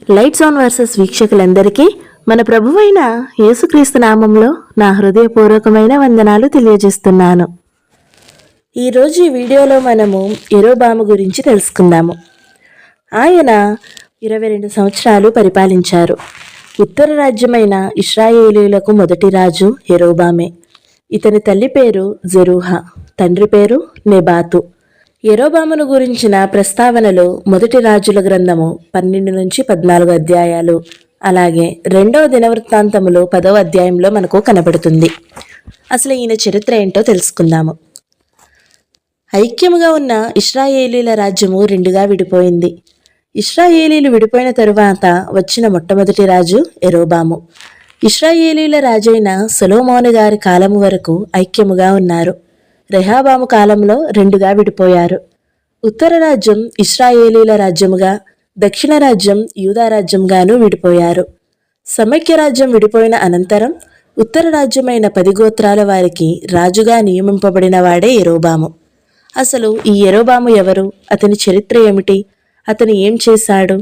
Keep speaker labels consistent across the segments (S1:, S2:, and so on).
S1: Lights on versus వీక్షకులందరికీ మన ప్రభువైన యేసుక్రీస్తు నామంలో నా హృదయపూర్వకమైన వందనాలు తెలియజేస్తున్నాను. ఈరోజు ఈ వీడియోలో మనము యెరోబాము గురించి తెలుసుకుందాము. ఆయన 22 సంవత్సరాలు పరిపాలించారు. ఉత్తర రాజ్యమైన ఇశ్రాయేలీయులకు మొదటి రాజు యెరోబామే. ఇతని తల్లి పేరు జెరూహా, తండ్రి పేరు నెబాతు. యెరోబామును గురించిన ప్రస్తావనలు మొదటి రాజుల గ్రంథము 12 నుంచి 14 అధ్యాయాలు, అలాగే 2వ దినవృత్తాంతములు 10వ అధ్యాయంలో మనకు కనబడుతుంది. అసలు ఈయన చరిత్ర ఏంటో తెలుసుకుందాము. ఐక్యముగా ఉన్న ఇశ్రాయేలీల రాజ్యము రెండుగా విడిపోయింది. ఇశ్రాయేలీలు విడిపోయిన తరువాత వచ్చిన మొట్టమొదటి రాజు యెరోబాము. ఇశ్రాయేలీల రాజైన సొలొమోను గారి కాలము వరకు ఐక్యముగా ఉన్నారు. రెహాబాము కాలంలో రెండుగా విడిపోయారు. ఉత్తర రాజ్యం ఇశ్రాయేలీల రాజ్యముగా, దక్షిణ రాజ్యం యూదా రాజ్యంగాను విడిపోయారు. సమైక్య రాజ్యం విడిపోయిన అనంతరం ఉత్తర రాజ్యమైన 10 గోత్రాల వారికి రాజుగా నియమింపబడిన వాడే యెరోబాము. అసలు ఈ యెరోబాము ఎవరు? అతని చరిత్ర ఏమిటి? అతను ఏం చేశాడు?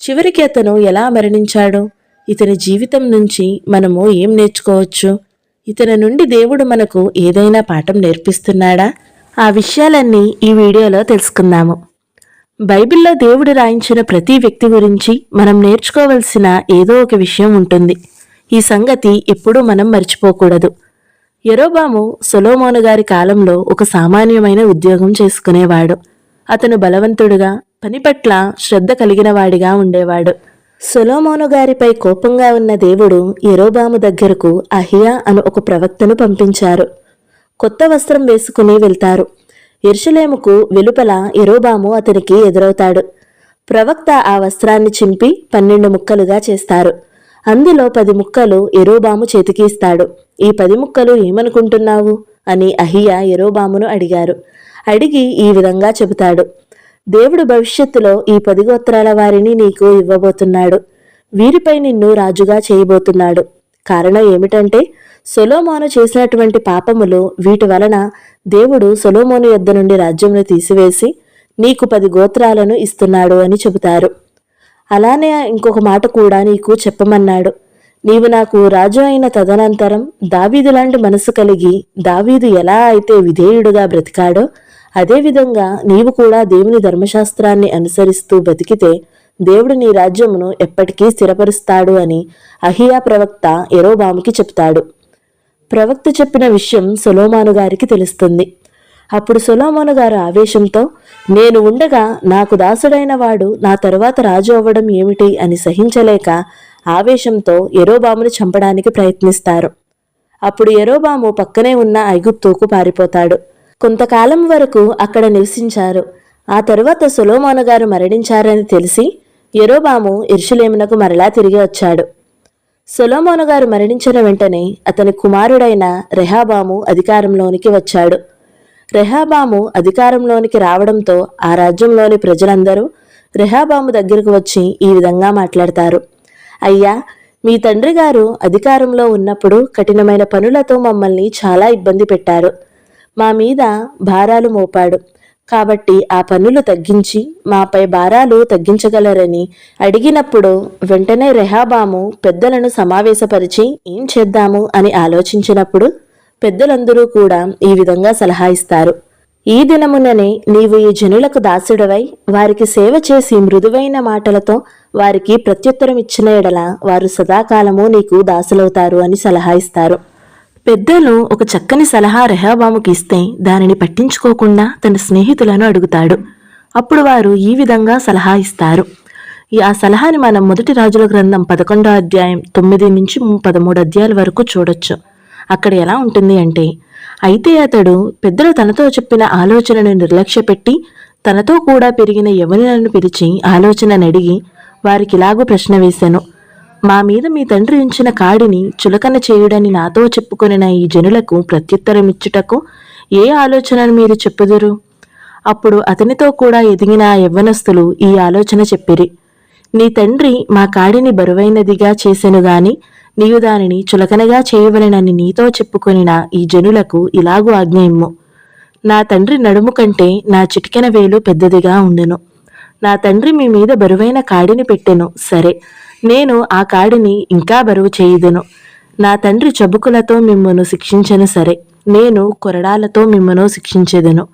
S1: చివరికి అతను ఎలా మరణించాడు? ఇతని జీవితం నుంచి మనము ఏం నేర్చుకోవచ్చు? ఇతని నుండి దేవుడు మనకు ఏదైనా పాఠం నేర్పిస్తున్నాడా? ఆ విషయాలన్నీ ఈ వీడియోలో తెలుసుకుందాము. బైబిల్లో దేవుడు రాయించిన ప్రతి వ్యక్తి గురించి మనం నేర్చుకోవలసిన ఏదో ఒక విషయం ఉంటుంది. ఈ సంగతి ఎప్పుడూ మనం మర్చిపోకూడదు. యెరోబాము సొలొమోను గారి కాలంలో ఒక సామాన్యమైన ఉద్యోగం చేసుకునేవాడు. అతను బలవంతుడుగా, పని పట్ల శ్రద్ధ కలిగిన వాడిగా ఉండేవాడు. సొలొమోను గారిపై కోపంగా ఉన్న దేవుడు యెరోబాము దగ్గరకు అహియా అను ఒక ప్రవక్తను పంపించారు. కొత్త వస్త్రం వేసుకుని వెళ్తారు. యెరూషలేముకు వెలుపల యెరోబాము అతనికి ఎదురవుతాడు. ప్రవక్త ఆ వస్త్రాన్ని చింపి 12 ముక్కలుగా చేస్తారు. అందులో 10 ముక్కలు యెరోబాము చేతికి ఇస్తాడు. ఈ 10 ముక్కలు ఏమనుకుంటున్నావు అని అహియా యెరోబామును అడిగారు. అడిగి ఈ విధంగా చెబుతాడు: దేవుడు భవిష్యత్తులో ఈ 10 గోత్రాల వారిని నీకు ఇవ్వబోతున్నాడు. వీరిపై నిన్ను రాజుగా చేయబోతున్నాడు. కారణం ఏమిటంటే సొలొమోను చేసినటువంటి పాపములు, వీటి వలన దేవుడు సొలొమోను యొద్ద నుండి రాజ్యమును తీసివేసి నీకు 10 గోత్రాలను ఇస్తున్నాడు అని చెబుతారు. అలానే ఇంకొక మాట కూడా నీకు చెప్పమన్నాడు. నీవు నాకు రాజు అయిన తదనంతరం దావీదు లాంటి మనసు కలిగి, దావీదు ఎలా అయితే విధేయుడుగా బ్రతికాడో అదేవిధంగా నీవు కూడా దేవుని ధర్మశాస్త్రాన్ని అనుసరిస్తూ బతికితే దేవుడు నీ రాజ్యమును ఎప్పటికీ స్థిరపరుస్తాడు అని అహియా ప్రవక్త యెరోబాముకి చెప్తాడు. ప్రవక్త చెప్పిన విషయం సొలొమోను గారికి తెలుస్తుంది. అప్పుడు సొలొమోను గారు ఆవేశంతో, నేను ఉండగా నాకు దాసుడైన వాడు నా తరువాత రాజు అవ్వడం ఏమిటి అని సహించలేక ఆవేశంతో యెరోబామును చంపడానికి ప్రయత్నిస్తారు. అప్పుడు యెరోబాము పక్కనే ఉన్న ఐగుప్తుకు పారిపోతాడు. కొంతకాలం వరకు అక్కడ నివసించారు. ఆ తరువాత సొలొమోను గారు మరణించారని తెలిసి యెరోబాము యెరూషలేమునకు మరలా తిరిగి వచ్చాడు. సొలొమోను గారు మరణించిన వెంటనే అతని కుమారుడైన రెహాబాము అధికారంలోనికి వచ్చాడు. రెహాబాము అధికారంలోనికి రావడంతో ఆ రాజ్యంలోని ప్రజలందరూ రెహాబాము దగ్గరకు వచ్చి ఈ విధంగా మాట్లాడతారు: అయ్యా, మీ తండ్రి గారు అధికారంలో ఉన్నప్పుడు కఠినమైన పనులతో మమ్మల్ని చాలా ఇబ్బంది పెట్టారు. మా మీద భారాలు మోపాడు. కాబట్టి ఆ పన్నులు తగ్గించి మాపై భారాలు తగ్గించగలరని అడిగినప్పుడు వెంటనే రెహాబాము పెద్దలను సమావేశపరిచి ఏం చేద్దాము అని ఆలోచించినప్పుడు పెద్దలందరూ కూడా ఈ విధంగా సలహా ఇస్తారు: ఈ దినముననే నీవు ఈ జనులకు దాసుడవై వారికి సేవ చేసి మృదువైన మాటలతో వారికి ప్రత్యుత్తరం ఇచ్చిన ఎడల వారు సదాకాలము నీకు దాసులవుతారు అని సలహా ఇస్తారు. పెద్దలు ఒక చక్కని సలహా రెహాబాముకి ఇస్తే దానిని పట్టించుకోకుండా తన స్నేహితులను అడుగుతాడు. అప్పుడు వారు ఈ విధంగా సలహా ఇస్తారు. ఆ సలహాని మనం మొదటి రాజుల గ్రంథం 11వ అధ్యాయం 9 నుంచి 13 అధ్యాయాల వరకు చూడొచ్చు. అక్కడ ఎలా ఉంటుంది అంటే, అయితే అతడు పెద్దలు తనతో చెప్పిన ఆలోచనను నిర్లక్ష్యపెట్టి తనతో కూడా పెరిగిన యవనులను పిలిచి ఆలోచనను అడిగి వారికిలాగూ ప్రశ్న వేశాను: మా మీద మీ తండ్రి ఉంచిన కాడిని చులకన చేయుడని నాతో చెప్పుకొనిన ఈ జనులకు ప్రత్యుత్తరమిచ్చుటకు ఏ ఆలోచనను మీరు చెప్పుదురు? అప్పుడు అతనితో కూడా ఎదిగిన ఆ యవ్వనస్తులు ఈ ఆలోచన చెప్పిరి: నీ తండ్రి మా కాడిని బరువైనదిగా చేసెను గాని నీవు దానిని చులకనగా చేయవలెనని నీతో చెప్పుకొనిన ఈ జనులకు ఇలాగు ఆజ్ఞ ఇమ్ము: నా తండ్రి నడుము కంటే నా చిటికెన వేలు పెద్దదిగా ఉండును. నా తండ్రి మీ మీద బరువైన కాడిని పెట్టెను, సరే, నేను ఆ కాడిని ఇంకా బరువు చేయుదును. నా తండ్రి చబుకులతో మిమ్మును శిక్షించెను, సరే, నేను కొరడాలతో మిమ్మును శిక్షించెదను.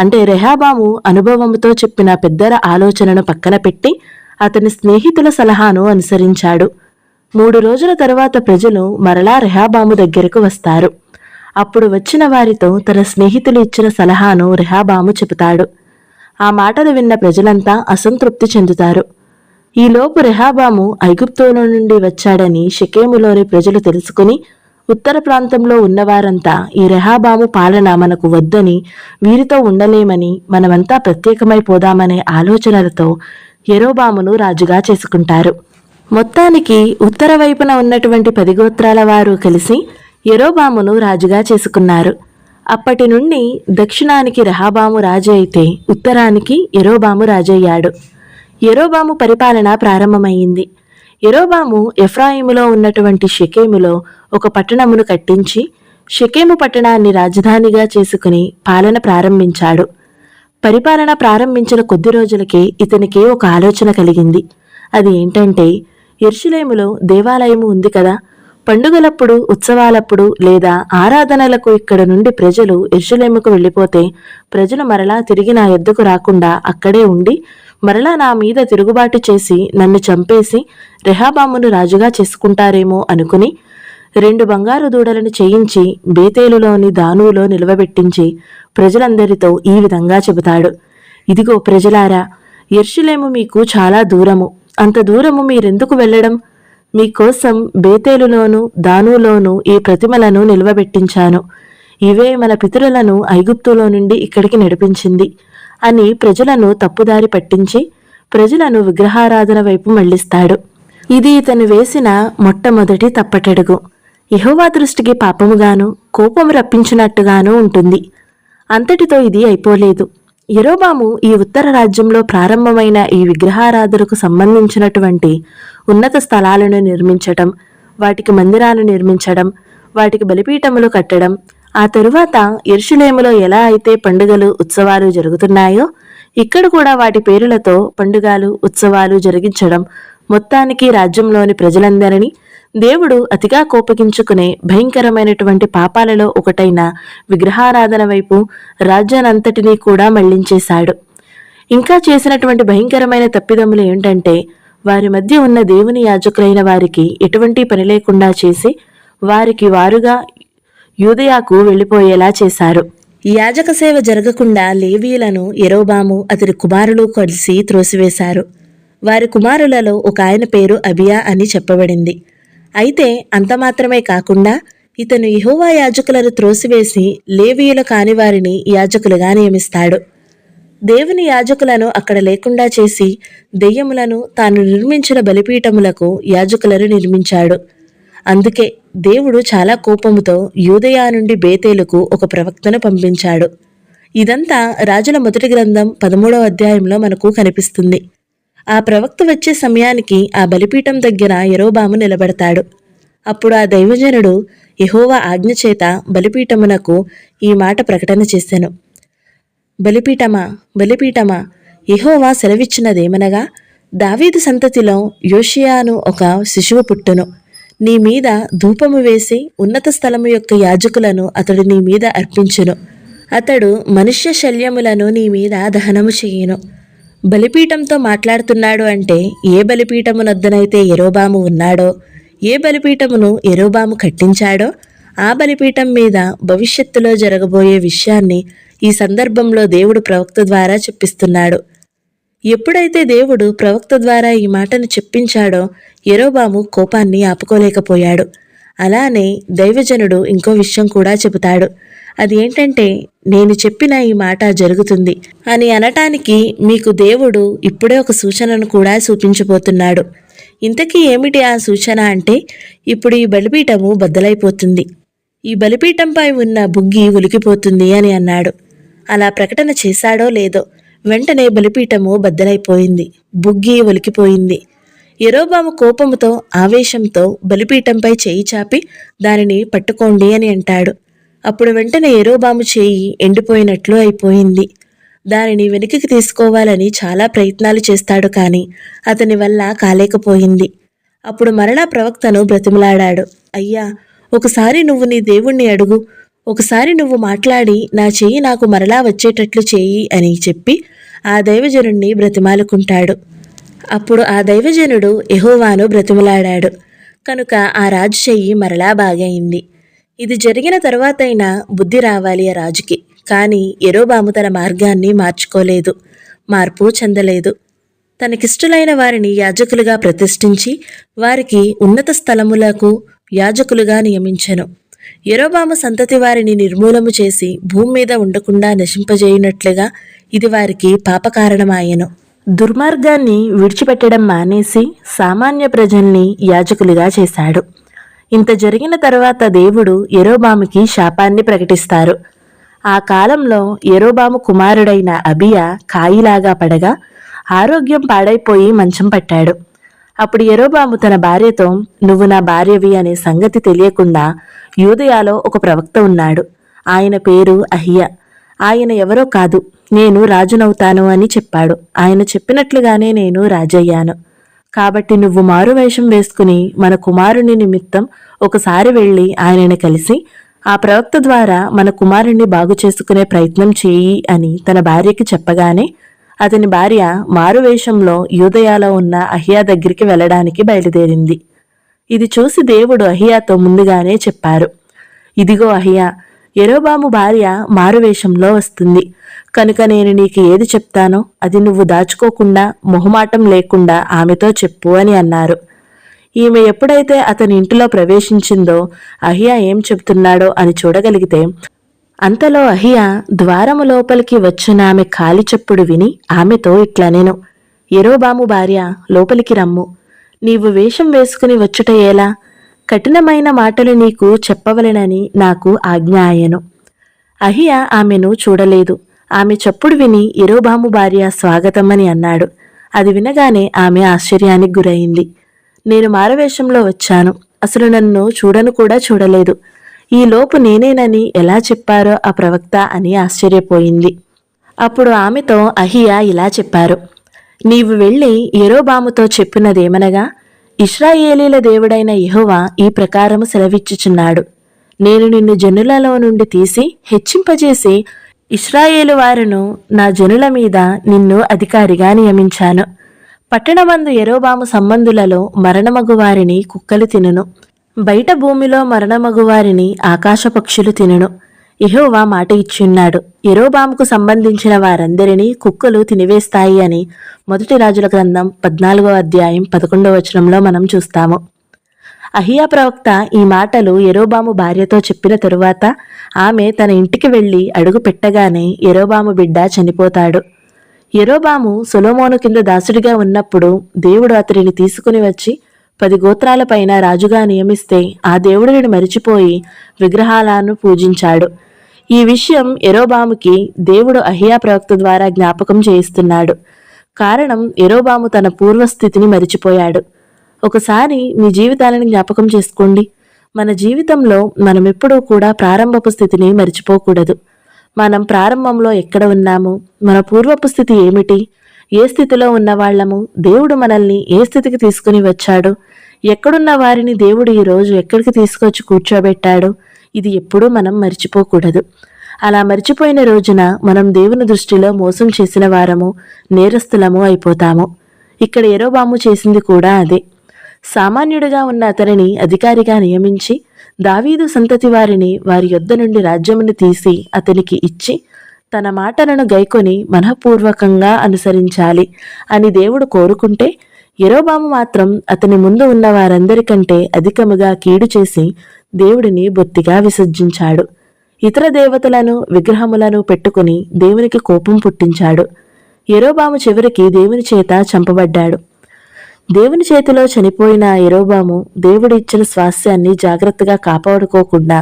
S1: అంటే రెహాబాము అనుభవంతో చెప్పిన పెద్దల ఆలోచనను పక్కన పెట్టి అతని స్నేహితుల సలహాను అనుసరించాడు. 3 రోజుల తరువాత ప్రజలు మరలా రెహాబాము దగ్గరకు వస్తారు. అప్పుడు వచ్చిన వారితో తన స్నేహితులు ఇచ్చిన సలహాను రెహాబాము చెబుతాడు. ఆ మాటలు విన్న ప్రజలంతా అసంతృప్తి చెందుతారు. ఈలోపు రెహాబాము ఐగుప్తులో నుండి వచ్చాడని షెకెములోని ప్రజలు తెలుసుకుని ఉత్తర ప్రాంతంలో ఉన్నవారంతా ఈ రెహాబాము పాలన మనకు వద్దని, వీరితో ఉండలేమని, మనమంతా ప్రత్యేకమైపోదామనే ఆలోచనలతో యెరోబామును రాజుగా చేసుకుంటారు. మొత్తానికి ఉత్తర వైపున ఉన్నటువంటి 10 గోత్రాల వారు కలిసి యెరోబామును రాజుగా చేసుకున్నారు. అప్పటి నుండి దక్షిణానికి రెహాబాము రాజు అయితే ఉత్తరానికి యెరోబాము రాజయ్యాడు. యెరోబాము పరిపాలన ప్రారంభమైంది. యెరోబాము ఎఫ్రాయిములో ఉన్నటువంటి షెకెములో ఒక పట్టణమును కట్టించి షెకెము పట్టణాన్ని రాజధానిగా చేసుకుని పాలన ప్రారంభించాడు. పరిపాలన ప్రారంభించిన కొద్ది రోజులకే ఇతనికి ఒక ఆలోచన కలిగింది. అది ఏంటంటే, యెరూషలేములో దేవాలయము ఉంది కదా, పండుగలప్పుడు, ఉత్సవాలప్పుడు లేదా ఆరాధనలకు ఇక్కడ నుండి ప్రజలు యెరూషలేముకు వెళ్ళిపోతే ప్రజలు మరలా తిరిగి నా యొద్దకు రాకుండా అక్కడే ఉండి మరలా నా మీద తిరుగుబాటు చేసి నన్ను చంపేసి రెహాబామును రాజుగా చేసుకుంటారేమో అనుకుని 2 బంగారు దూడలను చేయించి బేతేలులోని దానులో నిలవబెట్టించి ప్రజలందరితో ఈ విధంగా చెబుతాడు. ఇదిగో ప్రజలారా, యెరూషలేము మీకు చాలా దూరము. అంత దూరము మీరెందుకు వెళ్ళడం? మీకోసం బేతేలులోను దానులోను ఈ ప్రతిమలను నిలవబెట్టించాను. ఇవే మన పితరులను ఐగుప్తులో నుండి ఇక్కడికి నడిపించింది అని ప్రజలను తప్పుదారి పట్టించి ప్రజలను విగ్రహారాధన వైపు మళ్లిస్తాడు. ఇది ఇతను వేసిన మొట్టమొదటి తప్పటడుగు. యెహోవా దృష్టికి పాపముగాను, కోపము రప్పించినట్టుగాను ఉంటుంది. అంతటితో ఇది అయిపోలేదు. యెరోబాము ఈ ఉత్తర రాజ్యంలో ప్రారంభమైన ఈ విగ్రహారాధనకు సంబంధించినటువంటి ఉన్నత స్థలాలను నిర్మించటం, వాటికి మందిరాలు నిర్మించడం, వాటికి బలిపీఠములు కట్టడం, ఆ తరువాత యెరూషలేములో ఎలా అయితే పండుగలు, ఉత్సవాలు జరుగుతున్నాయో ఇక్కడ కూడా వాటి పేరులతో పండుగలు, ఉత్సవాలు జరిగించడం, మొత్తానికి రాజ్యంలోని ప్రజలందరినీ దేవుడు అతిగా కోపగించుకునే భయంకరమైనటువంటి పాపాలలో ఒకటైన విగ్రహారాధన వైపు రాజ్యానంతటినీ కూడా మళ్లించేశాడు. ఇంకా చేసినటువంటి భయంకరమైన తప్పిదములు ఏంటంటే, వారి మధ్య ఉన్న దేవుని యాజకులైన వారికి ఎటువంటి పని లేకుండా చేసి వారికి వారుగా యూదయాకు వెళ్ళిపోయేలా చేశారు. యాజక సేవ జరగకుండా లేవీయులను యెరోబాము అతని కుమారులు కలిసి త్రోసివేశారు. వారి కుమారులలో ఒక ఆయన పేరు అబియా అని చెప్పబడింది. అయితే అంత మాత్రమే కాకుండా ఇతను యెహోవా యాజకులను త్రోసివేసి లేవీయుల కాని వారిని యాజకులుగా నియమిస్తాడు. దేవుని యాజకులను అక్కడ లేకుండా చేసి దెయ్యములను తాను నిర్మించిన బలిపీఠములకు యాజకులను నిర్మించాడు. అందుకే దేవుడు చాలా కోపముతో యూదయా నుండి బేతేలుకు ఒక ప్రవక్తను పంపించాడు. ఇదంతా రాజుల మొదటి గ్రంథం 13వ అధ్యాయంలో మనకు కనిపిస్తుంది. ఆ ప్రవక్త వచ్చే సమయానికి ఆ బలిపీఠం దగ్గర యెరోబాము నిలబడతాడు. అప్పుడు ఆ దైవజనుడు యెహోవా ఆజ్ఞ చేత బలిపీఠమునకు ఈ మాట ప్రకటన చేసెను. బలిపీఠమా, బలిపీఠమా, యెహోవా సెలవిచ్చినదేమనగా, దావీదు సంతతిలో యోషియాను ఒక శిశువు పుట్టును. నీ మీద ధూపము వేసి ఉన్నత స్థలము యొక్క యాజకులను అతడు నీ మీద అర్పించును. అతడు మనుష్య శల్యములను నీ మీద దహనము చేయును. బలిపీఠంతో మాట్లాడుతున్నాడు అంటే ఏ బలిపీఠమునొద్దనైతే యెరోబాము ఉన్నాడో, ఏ బలిపీఠమును యెరోబాము కట్టించాడో ఆ బలిపీఠం మీద భవిష్యత్తులో జరగబోయే విషయాన్ని ఈ సందర్భంలో దేవుడు ప్రవక్త ద్వారా చెప్పిస్తున్నాడు. ఎప్పుడైతే దేవుడు ప్రవక్త ద్వారా ఈ మాటను చెప్పించాడో యెరోబాము కోపాన్ని ఆపుకోలేకపోయాడు. అలానే దైవజనుడు ఇంకో విషయం కూడా చెబుతాడు. అది ఏంటంటే, నేను చెప్పిన ఈ మాట జరుగుతుంది అని అనటానికి మీకు దేవుడు ఇప్పుడే ఒక సూచనను కూడా చూపించబోతున్నాడు. ఇంతకీ ఏమిటి ఆ సూచన అంటే, ఇప్పుడు ఈ బలిపీఠము బద్దలైపోతుంది, ఈ బలిపీఠంపై ఉన్న బుగ్గి ఉలికిపోతుంది అని అన్నాడు. అలా ప్రకటన చేశాడో లేదో వెంటనే బలిపీఠము బద్దలైపోయింది, బుగ్గి ఒలికిపోయింది. యెరోబాము కోపముతో, ఆవేశంతో బలిపీఠంపై చేయి చాపి దానిని పట్టుకోండి అని అంటాడు. అప్పుడు వెంటనే యెరోబాము చేయి ఎండిపోయినట్లు అయిపోయింది. దానిని వెనుకకి తీసుకోవాలని చాలా ప్రయత్నాలు చేస్తాడు, కానీ అతని వల్ల కాలేకపోయింది. అప్పుడు మరలా ప్రవక్తను బ్రతిమలాడాడు. అయ్యా, ఒకసారి నువ్వు నీ దేవుణ్ణి అడుగు, ఒకసారి నువ్వు మాట్లాడి నా చెయ్యి నాకు మరలా వచ్చేటట్లు చేయి అని చెప్పి ఆ దైవజనుణ్ణి బ్రతిమాలుకుంటాడు. అప్పుడు ఆ దైవజనుడు యెహోవాను బ్రతిమలాడాడు కనుక ఆ రాజు చెయ్యి మరలా బాగయింది. ఇది జరిగిన తరువాతైనా బుద్ధి రావాలి ఆ రాజుకి. కానీ యెరోబాము తన మార్గాన్ని మార్చుకోలేదు, మార్పు చెందలేదు. తనకిష్టులైన వారిని యాజకులుగా ప్రతిష్ఠించి వారికి ఉన్నత స్థలములకు యాజకులుగా నియమించెను. యెరోబాము సంతతి వారిని నిర్మూలము చేసి భూమి మీద ఉండకుండా నశింపజేయునట్లుగా ఇది వారికి పాపకారణమాయెను. దుర్మార్గాన్ని విడిచిపెట్టడం మానేసి సామాన్య ప్రజల్ని యాజకులుగా చేశాడు. ఇంత జరిగిన తరువాత దేవుడు యెరోబాముకి శాపాన్ని ప్రకటిస్తారు. ఆ కాలంలో యెరోబాము కుమారుడైన అబియా కాయిలాగా పడగా ఆరోగ్యం పాడైపోయి మంచం పట్టాడు. అప్పుడు యెరోబాము తన భార్యతో, నువ్వు నా భార్యవి అనే సంగతి తెలియకుండా యూదయాలో ఒక ప్రవక్త ఉన్నాడు. ఆయన పేరు అహియా. ఆయన ఎవరో కాదు, నేను రాజునవుతాను అని చెప్పాడు. ఆయన చెప్పినట్లుగానే నేను రాజయ్యాను. కాబట్టి నువ్వు మారువేషం వేసుకుని మన కుమారుని నిమిత్తం ఒకసారి వెళ్ళి ఆయనని కలిసి ఆ ప్రవక్త ద్వారా మన కుమారుణ్ణి బాగు చేసుకునే ప్రయత్నం చేయి అని తన భార్యకి చెప్పగానే అతని భార్య మారువేషంలో యూదయాలో ఉన్న అహియా దగ్గరికి వెళ్ళడానికి బయలుదేరింది. ఇది చూసి దేవుడు అహియాతో ముందుగానే చెప్పారు, ఇదిగో అహియా, యెరోబాము భార్య మారువేషంలో వస్తుంది కనుక నేను నీకు ఏది చెప్తానో అది నువ్వు దాచుకోకుండా మొహమాటం లేకుండా ఆమెతో చెప్పు అని అన్నారు. ఈమె ఎప్పుడైతే అతని ఇంటిలో ప్రవేశించిందో అహియా ఏం చెప్తున్నాడో అని చూడగలిగితే అంతలో అహియా ద్వారము లోపలికి వచ్చిన ఆమె కాలి చప్పుడు విని ఆమెతో ఇట్లనెను, యెరోబాము భార్య, లోపలికి రమ్ము. నీవు వేషం వేసుకుని వచ్చుట ఎలా? కఠినమైన మాటలు నీకు చెప్పవలెనని నాకు ఆజ్ఞ ఆయెను. అహియా ఆమెను చూడలేదు. ఆమె చప్పుడు విని యెరోబాము భార్య స్వాగతమని అన్నాడు. అది వినగానే ఆమె ఆశ్చర్యానికి గురైంది. నేను మారవేషంలో వచ్చాను, అసలు నన్ను చూడను కూడా చూడలేదు. ఈ లోపు నేనేనని ఎలా చెప్పారో ఆ ప్రవక్త అని ఆశ్చర్యపోయింది. అప్పుడు ఆమెతో అహియా ఇలా చెప్పారు, నీవు వెళ్ళి యెరోబాముతో చెప్పినదేమనగా, ఇశ్రాయేలీల దేవుడైన యెహోవా ఈ ప్రకారము సెలవిచ్చుచున్నాడు, నేను నిన్ను జనులలో నుండి తీసి హెచ్చింపజేసి ఇశ్రాయేలు వారును నా జనుల మీద నిన్ను అధికారిగా నియమించాను. పట్టణమందు యెరోబాము సంబంధులలో మరణమగు వారిని కుక్కలు తినును, బయట భూమిలో మరణమగు వారిని ఆకాశ పక్షులు తినును. యెహోవా మాట ఇచ్చున్నాడు, యెరోబాముకు సంబంధించిన వారందరినీ కుక్కలు తినివేస్తాయి అని 1 రాజుల గ్రంథం 14వ అధ్యాయం 11వ వచనంలో మనం చూస్తాము. అహియా ప్రవక్త ఈ మాటలు యెరోబాము భార్యతో చెప్పిన తరువాత ఆమె తన ఇంటికి వెళ్లి అడుగు పెట్టగానే యెరోబాము బిడ్డ చనిపోతాడు. యెరోబాము సొలొమోను కింద దాసుడిగా ఉన్నప్పుడు దేవుడు అతడిని తీసుకుని వచ్చి 10 గోత్రాలపైన రాజుగా నియమిస్తే ఆ దేవుడిని మరిచిపోయి విగ్రహాలను పూజించాడు. ఈ విషయం యెరోబాముకి దేవుడు అహియా ప్రవక్త ద్వారా జ్ఞాపకం చేయిస్తున్నాడు. కారణం, యెరోబాము తన పూర్వస్థితిని మరిచిపోయాడు. ఒకసారి మీ జీవితాలను జ్ఞాపకం చేసుకోండి. మన జీవితంలో మనమెప్పుడూ కూడా ప్రారంభపు స్థితిని మరిచిపోకూడదు. మనం ప్రారంభంలో ఎక్కడ ఉన్నాము, మన పూర్వపు స్థితి ఏమిటి, ఏ స్థితిలో ఉన్నవాళ్లము, దేవుడు మనల్ని ఏ స్థితికి తీసుకుని వచ్చాడు, ఎక్కడున్న వారిని దేవుడు ఈరోజు ఎక్కడికి తీసుకొచ్చి కూర్చోబెట్టాడు, ఇది ఎప్పుడూ మనం మర్చిపోకూడదు. అలా మర్చిపోయిన రోజున మనం దేవుని దృష్టిలో మోసం చేసిన వారము, నేరస్తులము అయిపోతాము. ఇక్కడ యెరోబాము చేసింది కూడా అదే. సామాన్యుడిగా ఉన్న అతనిని అధికారిగా నియమించి దావీదు సంతతి వారిని వారి యొద్ద నుండి రాజ్యమును తీసి అతనికి ఇచ్చి తన మాటలను గైకొని మనఃపూర్వకంగా అనుసరించాలి అని దేవుడు కోరుకుంటే, యెరోబాము మాత్రం అతని ముందు ఉన్న వారందరికంటే అధికముగా కీడు చేసి దేవుడిని బొత్తిగా విసర్జించాడు. ఇతర దేవతలను విగ్రహములను పెట్టుకుని దేవునికి కోపం పుట్టించాడు. యెరోబాము చివరికి దేవుని చేత చంపబడ్డాడు. దేవుని చేతిలో చనిపోయిన యెరోబాము దేవుడు ఇచ్చిన స్వాస్థ్యాన్ని జాగ్రత్తగా కాపాడుకోకుండా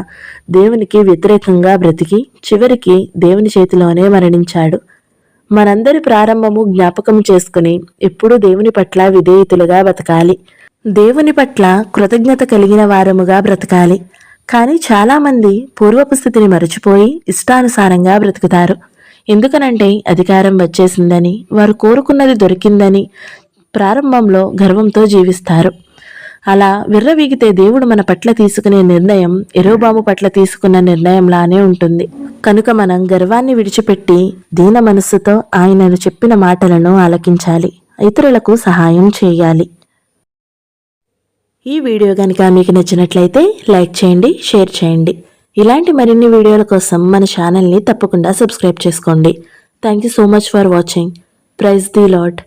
S1: దేవునికి వ్యతిరేకంగా బ్రతికి చివరికి దేవుని చేతిలోనే మరణించాడు. మనందరి ప్రారంభము జ్ఞాపకం చేసుకుని ఎప్పుడూ దేవుని పట్ల విధేయతులుగా బ్రతకాలి. దేవుని పట్ల కృతజ్ఞత కలిగిన వారముగా బ్రతకాలి. కానీ చాలామంది పూర్వపు స్థితిని మరచిపోయి ఇష్టానుసారంగా బ్రతుకుతారు. ఎందుకనంటే అధికారం వచ్చేసిందని, వారు కోరుకున్నది దొరికిందని ప్రారంభంలో గర్వంతో జీవిస్తారు. అలా విర్రవీగితే దేవుడు మన పట్ల తీసుకునే నిర్ణయం యెరొబాము పట్ల తీసుకున్న నిర్ణయంలానే ఉంటుంది. కనుక మనం గర్వాన్ని విడిచిపెట్టి దీన మనస్సుతో ఆయనను చెప్పిన మాటలను ఆలకించాలి, ఇతరులకు సహాయం చేయాలి. ఈ వీడియో కనుక మీకు నచ్చినట్లయితే లైక్ చేయండి, షేర్ చేయండి. ఇలాంటి మరిన్ని వీడియోల కోసం మన ఛానల్ని తప్పకుండా సబ్స్క్రైబ్ చేసుకోండి. Thank you so much for watching. Praise the lord.